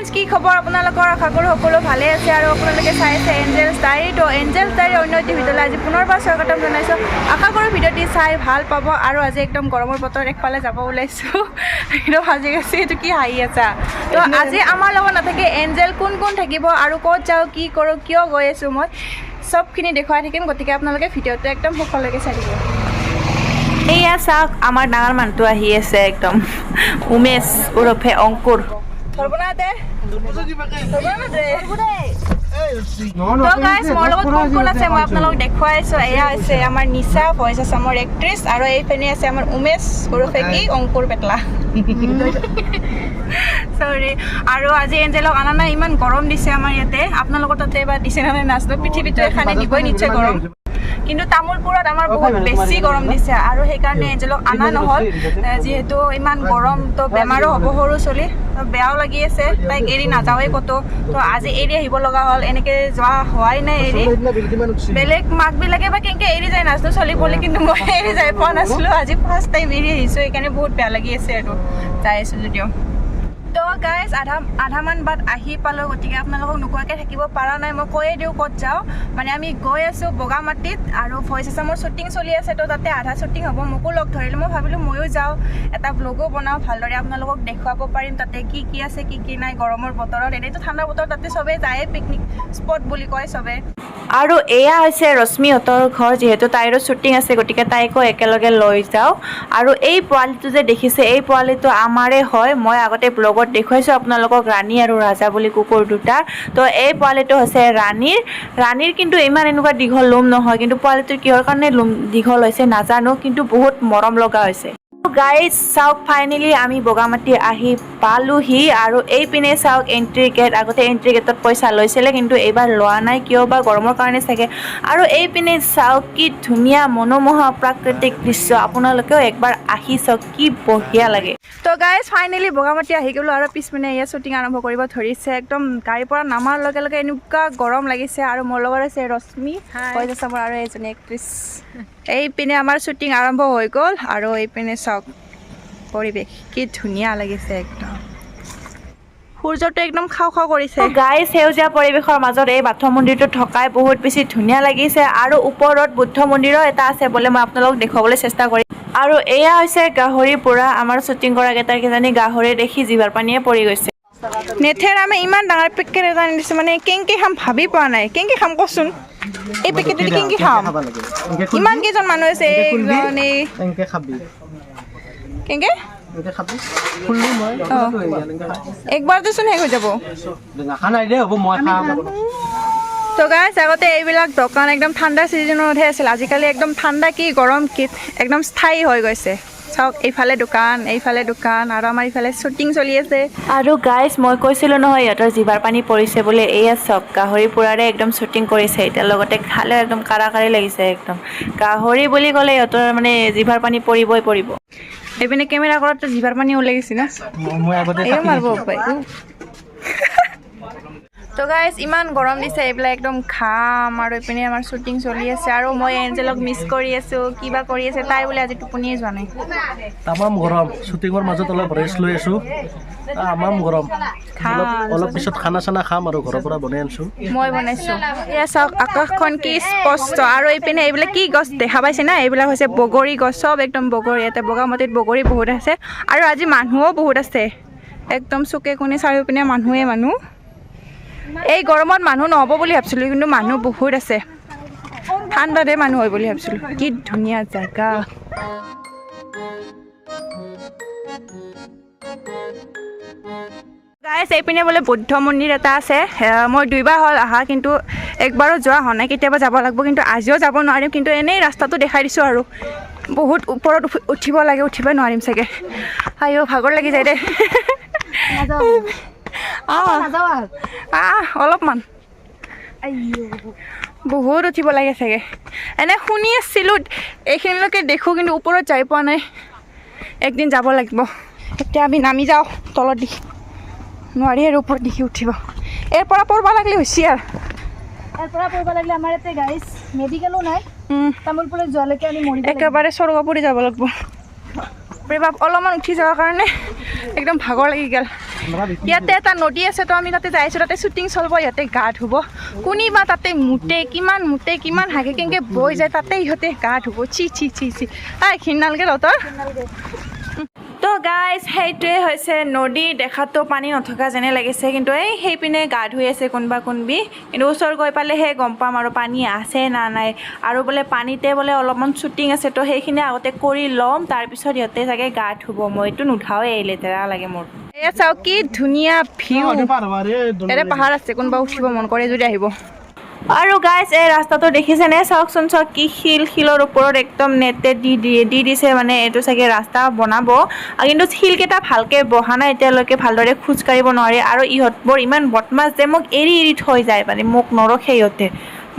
friends কি খবৰ আপোনালোকৰ আশা কৰোঁ সকলো ভালে আছে আৰু আপোনালোকে চাই আছে এঞ্জেলছ ডায়েৰী তো এঞ্জেলছ ডায়েৰী অন্য এটি ভিডিঅ'লৈ আজি পুনৰবাৰ স্বাগতম জনাইছোঁ আশা কৰোঁ ভিডিঅ'টি চাই ভাল পাব আৰু আজি একদম গৰমৰ বতৰ একফালে যাব ওলাইছোঁ একদম সাজি গৈছে এইটো কি হাঁহি আছা তো আজি আমাৰ লগত নাথাকে এঞ্জেল কোন কোন থাকিব আৰু ক'ত যাওঁ কি কৰোঁ কিয় গৈ আছোঁ মই চবখিনি দেখুৱাই থাকিম গতিকে আপোনালোকে ভিডিঅ'টো একদম শেষলৈকে চাই থাকিব এয়া চাওক আমাৰ ডাঙৰ মানুহটো আহি আছে একদম উমেশ ওৰফে অংকুৰ সৰ্বনাথে তো গাইজ মোৰ লগত কোন কোন আছে মই আপোনালোকক দেখুৱাই আছোঁ এয়া হৈছে আমাৰ নিশা ভইচ আছামৰ এক্ট্ৰেছ আৰু এইপিনে আছে আমাৰ উমেশ ওৰফে কি অংকুৰ পেটলা চৰি আৰু আজি এঞ্জেলক অনা নাই ইমান গৰম দিছে আমাৰ ইয়াতে আপোনালোকৰ তাতে এবাৰ দিছে নে নাজানো পৃথিৱীটো এখানে দিবই নিশ্চয় গৰম কিন্তু তামোলপুৰত আমাৰ বহুত বেছি গৰম দিছে আৰু সেইকাৰণে এঞ্জেলক অনা নহ'ল যিহেতু ইমান গৰম তো বেমাৰো হ'ব সৰু চলি বেয়াও লাগি আছে তাইক এৰি নাযাওঁৱেই ক'তো তো আজি এৰি আহিব লগা হ'ল এনেকৈ যোৱা হোৱাই নাই এৰি বেলেগ মাকবিলাকে বা কেনেকৈ এৰি যায় নাজানো চলি পলি কিন্তু মই এৰি যাই পোৱা নাছিলোঁ আজি ফাৰ্ষ্ট টাইম এৰি আহিছোঁ সেইকাৰণে বহুত বেয়া লাগি আছে আৰু যাই আছোঁ যদিও তো গাইজ আধামান বাট আহি পালোঁ গতিকে আপোনালোকক নোকোৱাকৈ থাকিব পৰা নাই মই কৈয়ে দিওঁ ক'ত যাওঁ মানে আমি গৈ আছোঁ বগামাটিত আৰু ভইচ আছামৰ শ্বুটিং চলি আছে তো তাতে আধা শ্বুটিং হ'ব মোকো লগ ধৰিলোঁ মই ভাবিলোঁ ময়ো যাওঁ এটা ব্লগো বনাওঁ ভালদৰে আপোনালোকক দেখুৱাব পাৰিম তাতে কি কি আছে কি কি নাই গৰমৰ বতৰত এনেইতো ঠাণ্ডা বতৰত তাতে চবেই যায় পিকনিক স্পট বুলি কয় চবে আৰু এয়া হৈছে ৰশ্মিহঁতৰ ঘৰ যিহেতু তাইৰো শ্বুটিং আছে গতিকে তাইকো একেলগে লৈ যাওঁ আৰু এই পোৱালিটো যে দেখিছে এই পোৱালিটো আমাৰে হয় মই আগতে ব্লগত দেখুৱাইছোঁ আপোনালোকক ৰাণী আৰু ৰাজা বুলি কুকুৰ দুটা তো এই পোৱালিটো হৈছে ৰাণীৰ কিন্তু ইমান এনেকুৱা দীঘল লোম নহয় কিন্তু পোৱালিটোৰ কিহৰ কাৰণে লোম দীঘল হৈছে নাজানো কিন্তু বহুত মৰম লগা হৈছে গাইজ চাওক ফাইনেলি আমি বগামাটি আহি পালোহি আৰু এইপিনে চাওক এণ্ট্ৰি গেট আগতে এণ্ট্ৰি গেটত পইচা লৈছিলে কিন্তু এইবাৰ লোৱা নাই কিয় বা গৰমৰ কাৰণে চাগে আৰু এইপিনে চাওক কি ধুনীয়া মনোমোহা প্ৰাকৃতিক দৃশ্য আপোনালোকেও একবাৰ আহি চাওক কি বঢ়িয়া লাগে তো গাইজ ফাইনেলি বগামাটি আহি গ'লোঁ আৰু পিছপিনে এয়া শ্বুটিং আৰম্ভ কৰিব ধৰিছে একদম গাড়ীৰ পৰা নামাৰ লগে লগে এনেকুৱা গৰম লাগিছে আৰু মোৰ লগত আছে ৰশ্মি ভইচ আছামৰ আৰু এজনী এক্ট্ৰেছ এইপিনে আমাৰ শ্বুটিং আৰম্ভ হৈ গ'ল আৰু এইপিনে চাওক পৰিৱেশ কি ধুনীয়া লাগিছে একদম সূৰ্যটো একদম খাওঁ খাওঁ কৰিছে গাইজ সেউজীয়া পৰিৱেশৰ মাজত এই বাথৌ মন্দিৰটো থকাই বহুত বেছি ধুনীয়া লাগিছে আৰু ওপৰত বুদ্ধ মন্দিৰো এটা আছে বোলে মই আপোনালোকক দেখুৱাবলৈ চেষ্টা কৰিম আৰু এয়া হৈছে গাহৰি পোৰা আমাৰ শ্বুটিং কৰা কেইজনী গাহৰি দেখি জিভাৰ পানীয়ে পৰি গৈছে নেথেৰামে ইমান ডাঙৰ পেকেট এটা আনি দিছে মানে কেনেকৈ খাম ভাবি পোৱা নাই কেনেকৈ খাম কচোন এই পেকেটটো কেনেকৈ খাম ইমান কেইজন মানুহ আছে কেনেকৈ একবাৰতেচোন শেষ হৈ যাব তো গাইজ আগতে এইবিলাক দোকান একদম ঠাণ্ডা ছিজনতহে আছিল আজিকালি একদম ঠাণ্ডা কি গৰম কি একদম স্থায়ী হৈ গৈছে চাওক এইফালে দোকান আৰু আমাৰ ইফালে শ্বুটিং চলি আছে আৰু গাইজ মই কৈছিলোঁ নহয় ইহঁতৰ জিভাৰ পানী পৰিছে বোলে এয়া চাওক গাহৰি পোৰাৰে একদম শ্বুটিং কৰিছে এতিয়া লগতে খালে একদম কাৰাকাৰী লাগিছে একদম গাহৰি বুলি ক'লে ইহঁতৰ মানে জিভাৰ পানী পৰিব এইপিনে কেমেৰা কৰাতো জিভাৰ পানী ওলাই গৈছে ন মাৰিব পাই তো গাইজ ইমান গৰম দিছে এইবিলাক একদম ঘাম আৰু এইপিনে আমাৰ শ্বুটিং চলি আছে আৰু মই এঞ্জেলক মিছ কৰি আছোঁ কিবা কৰি আছে তাই বোলে আজি টোপনিয়ে যোৱা নাই তামাম গৰম শ্বুটিঙৰ মাজত অলপ ৰেষ্ট লৈ আছোঁ তামাম গৰম অলপ পিছত খানা চানা খাম আৰু ঘৰৰ পৰা বনাই আনিছোঁ মই বনাইছোঁ এয়া চাওক আকাশখন কি স্পষ্ট আৰু এইপিনে এইবিলাক কি গছ দেখা পাইছে না এইবিলাক হৈছে বগৰী গছ চব একদম বগৰী ইয়াতে বগামাটিত বগৰী বহুত আছে আৰু আজি মানুহো বহুত আছে একদম চুকে কোণে চাৰিওপিনে মানুহ এই গৰমত মানুহ নহ'ব বুলি ভাবিছিলোঁ কিন্তু মানুহ বহুত আছে ঠাণ্ডাতে মানুহ হয় বুলি ভাবিছিলোঁ কি ধুনীয়া জেগা গাইজ এইপিনে বোলে বুদ্ধ মন্দিৰ এটা আছে মই 2বাৰ হ'ল অহা কিন্তু একবাৰো যোৱা হোৱা নাই কেতিয়াবা যাব লাগিব কিন্তু আজিও যাব নোৱাৰিম কিন্তু এনেই ৰাস্তাটো দেখাই দিছোঁ আৰু বহুত ওপৰত উঠিব লাগে উঠিব নোৱাৰিম চাগে আইও ভাগৰ লাগি যায় দে অলপমান বহুত উঠিব লাগে চাগে এনে শুনি আছিলোঁ এইখিনিলৈকে দেখোঁ কিন্তু ওপৰত যাই পোৱা নাই একদিন যাব লাগিব এতিয়া আমি নামি যাওঁ তলত দেখি নোৱাৰি আৰু ওপৰত দেখি উঠিব ইয়াৰ পৰা পৰিব লাগিলে হৈছে আৰু ইয়াৰ পৰা পৰিব লাগিলে আমাৰ ইয়াতে গাইজ মেডিকেলো নাই তামোলপুৰত যোৱালৈকে আমি মৰিব একেবাৰে স্বৰ্গপুৰী যাব লাগিব বাপ অলপমান উঠি যোৱাৰ কাৰণে একদম ভাগৰ লাগি গ'ল ইয়াতে এটা নদী আছে তো আমি তাতে যাই আছোঁ তাতে শ্বুটিং চলিব ইহঁতে গা ধুব কোনোবা তাতে মুতে কিমান হাগে কেনেকৈ বৈ যায় তাতে ইহঁতে গা ধুব চি ঘিণ নালাগে তহঁতৰ তো গাইজ সেইটোৱে হৈছে নদী দেখাতো পানী নথকা যেনে লাগিছে কিন্তু সেইপিনে গা ধুই আছে কোনোবি কিন্তু ওচৰ গৈ পালেহে গম পাম আৰু পানী আছে না নাই আৰু বোলে পানীতে বোলে অলপমান শ্বুটিং আছে তো সেইখিনি আগতে কৰি ল'ম তাৰপিছত ইহঁতে চাগে গা ধুব মইতো নুঠাওৱে লেতেৰা লাগে মোৰ এয়া চাওক কি ধুনীয়া ভিউ ইয়াতে পাহাৰ আছে কোনোবা উঠিব মন কৰে যদি আহিব আৰু গাইজ এই ৰাস্তাটো দেখিছেনে চাওকচোন চাওক কি শিলৰ ওপৰত একদম নেটে দি দিছে মানে এইটো চাগে ৰাস্তা বনাব কিন্তু শিলকেইটা ভালকৈ বহা নাই এতিয়ালৈকে ভালদৰে খোজ কাঢ়িব নোৱাৰি আৰু ইহঁতবোৰ ইমান বদমাছ যে মোক এৰি থৈ যায় মানে মোক নৰখে ইহঁতে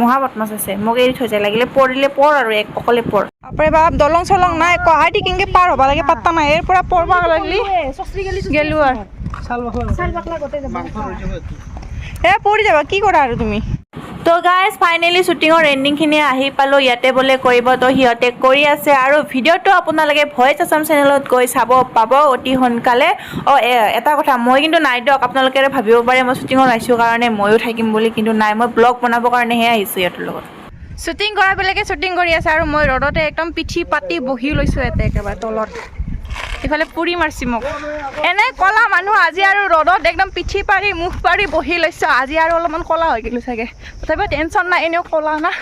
মহা বদমাছ আছে মোক এৰি থৈ যায় লাগিলে পৰিলে পৰ আৰু অকলে পৰ বাপৰে বাপ দলং চলং নাই কহাই দি কেনেকৈ পাৰ হ'ব লাগে পাত্তা নাই ইয়াৰ পৰা পৰব লাগিলি গেলো আৰু পৰি যাবা কি কৰা আৰু তুমি তো গাইজ ফাইনেলি শ্বুটিঙৰ এণ্ডিংখিনি আহি পালোঁ ইয়াতে বোলে কৰিব তো সিহঁতে কৰি আছে আৰু ভিডিঅ'টো আপোনালোকে ভইচ আছাম চেনেলত গৈ চাব পাব অতি সোনকালে এটা কথা মই কিন্তু নাই দিয়ক আপোনালোকে ভাবিব পাৰে মই শ্বুটিঙত আহিছোঁ কাৰণে ময়ো থাকিম বুলি কিন্তু নাই মই ব্লগ বনাবৰ কাৰণেহে আহিছোঁ সিহঁতৰ লগত শ্বুটিং কৰাবিলাকে শ্বুটিং কৰি আছে আৰু মই ৰ'দতে একদম পিঠি পাতি বহি লৈছোঁ ইয়াতে একেবাৰে তলত ইফালে পুৰি মাৰিছে মোক এনে ক'লা মানুহ আজি আৰু ৰ'দত একদম পিঠি পাৰি মুখ পাৰি বহি লৈছোঁ আজি আৰু অলপমান ক'লা হৈ গ'লোঁ চাগে তথাপিও টেনশ্যন নাই এনেও ক'লা না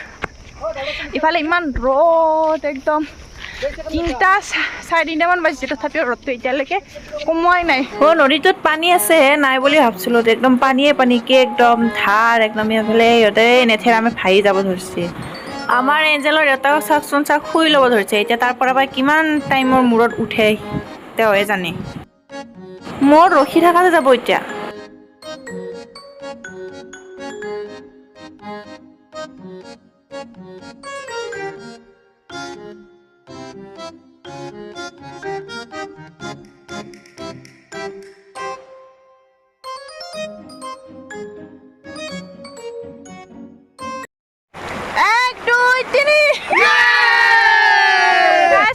ইফালে ইমান ৰ'দ একদম 3-3:30 বাজিছে তথাপিও ৰ'দটো এতিয়ালৈকে কমোৱাই নাই নদীটোত পানী আছে নাই বুলি ভাবছিলোঁ একদম পানীয়ে কি একদম ধাৰ একদম এইফালে সিহঁতে নেথেৰামে ভাহি যাব ধৰিছে আমাৰ এঞ্জেলৰ দেউতাক চাওকচোন শুই ল'ব ধৰিছে এতিয়া তাৰ পৰা কিমান টাইমৰ মূৰত উঠে তেওঁহে জানে মোৰ ৰখি থকাতে যাব এতিয়া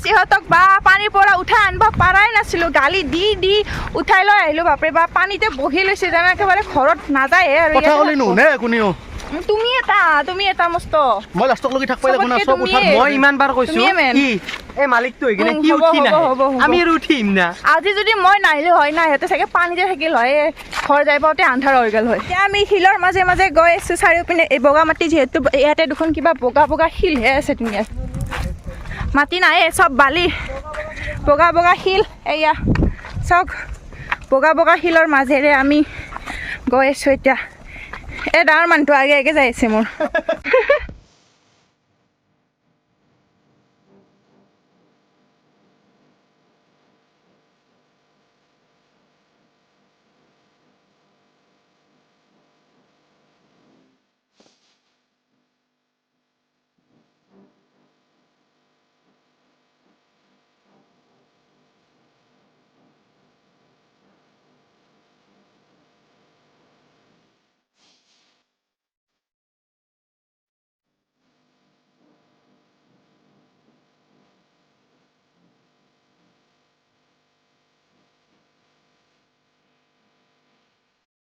সিহঁতক বা পানীৰ পৰা উঠাই আনিব পাৰাই নাছিলোঁ গালি দি উঠাই লৈ আহিলোঁ বাপৰে বা পানীতে বহি লৈছে যেন একেবাৰে ঘৰত নাযায়ে আৰু তুমি এটা মস্ত মই লাষ্টক লগি থাকব লাগিব না সব উঠাৰ মই ইমান বাৰ কৈছো কি এই মালিকটো হৈ কিনে কি উঠি না আমি আৰু উঠিম না আজি যদি মই নাহিলো হয় না সিহঁতে চাগে পানীতে থাকিল হয় ঘৰ যাই পাওঁতে আন্ধাৰ হৈ গ'ল হয় এতিয়া আমি শিলৰ মাজে মাজে গৈ আছোঁ চাৰিওপিনে এই বগা মাটি যিহেতু ইয়াতে দুখন কিবা বগা শিলহে আছে ধুনীয়া মাটি নাই চব বালি বগা শিল এয়া চাওক বগা শিলৰ মাজেৰে আমি গৈ আছোঁ এতিয়া এই ডাঙৰ মানুহটো আগে যাই আছে মোৰ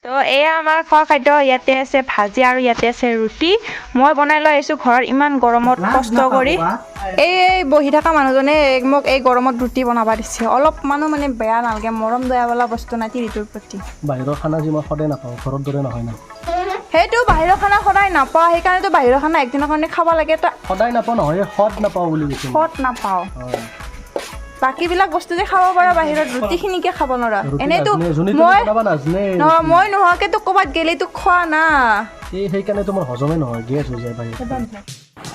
তো এয়া আমাৰ খোৱা খাদ্য ইয়াতে আছে ভাজি আৰু ইয়াতে আছে ৰুটি মই বনাই লৈ আহিছোঁ ঘৰত ইমান গৰমত কষ্ট কৰি এই বহি থকা মানুহজনে মোক এই গৰমত ৰুটি বনাব দিছে অলপ মানুহ মানে বেয়া নালাগে মৰম দয়াৱালা বস্তু নাই ৰুটিৰ প্ৰতি বাহিৰৰ খানা যি মই সদায় নাপাওঁ ঘৰৰ দৰে নহয় না সেইটো বাহিৰৰ খানা সদায় নাপাওঁ সেইকাৰণেতো বাহিৰৰ খানা একদিনৰ কাৰণে খাব লাগে সদায় নাপাওঁ নহয় সদ নাপাওঁ বুলি কৈছোঁ সদ নাপাওঁ বাকীবিলাক বস্তু যে খাব পাৰা বাহিৰত ৰুটিখিনিকে খাব নোৱাৰা এনেইতো মই নোহোৱাকেতো ক'ৰবাত গ'লেতো খোৱা না সেইকাৰণে তোমাৰ হজমে নহয় গেছ হৈ যায় বাহিৰত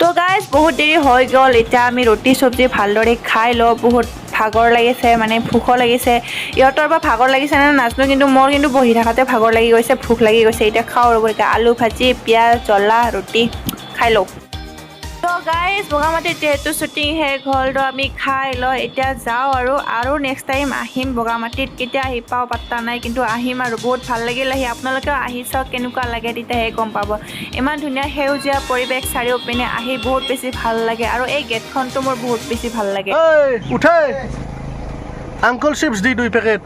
তো গাইজ বহুত দেৰি হৈ গ'ল এতিয়া আমি ৰুটি চব্জি ভালদৰে খাই লওঁ বহুত ভাগৰ লাগিছে মানে ভোকো লাগিছে ইহঁতৰ বা ভাগৰ লাগিছে নে নাজানো কিন্তু মোৰ কিন্তু বহি থাকাতে ভাগৰ লাগি গৈছে ভোক লাগি গৈছে এতিয়া খাওঁ ৰ'ব এতিয়া আলু ভাজি পিঁয়াজ জ্বলা ৰুটি খাই লওঁ তো গাইজ বগামাটিত যিহেতু শ্বুটিং শেষ হ'ল তো আমি খাই লওঁ এতিয়া যাওঁ আৰু নেক্সট টাইম আহিম বগামাটিত কেতিয়া আহি পাওঁ পাত্তা নাই কিন্তু আহিম আৰু বহুত ভাল লাগিল আহি আপোনালোকেও আহি চাওক কেনেকুৱা লাগে তেতিয়াহে গম পাব ইমান ধুনীয়া সেউজীয়া পৰিৱেশ চাৰিওপিনে আহি বহুত বেছি ভাল লাগে আৰু এই গেটখনটো মোৰ বহুত বেছি ভাল লাগে উঠে আংকল চিপছ দি 2 পেকেট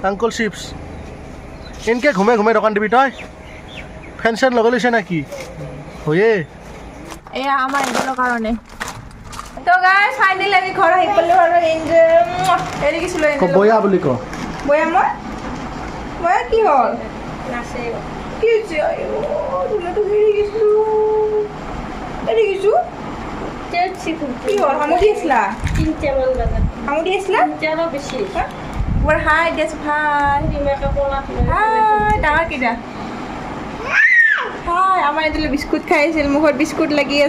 আংকল চিপছ এনকে ঘুমে ঘুমে দোকান দিবি তই ফেন চেন লগাই লৈছে নেকি হয়ে এয়া আমাৰ এঞ্জেলৰ কাৰণে তো গাইছ ফাইনেলি আমি ঘৰ আহি পালোঁ আৰু এঞ্জেল এৰি গৈছিলোঁ এঞ্জেল বয়া বুলি ক বয়া বয়া কি হ'ল কি হৈছে ধুলাটো হেৰি গৈছিলোঁ এৰি গৈছোঁ কি হ'ল সামৰি আছিলা সামৰি আছিলা বৰ হাই গেছ ভাই হাই ডাঙৰ কেইটা হাই আমাৰ এজনে বিস্কুট খাই আছিল মুখত বিস্কুট লাগি আছে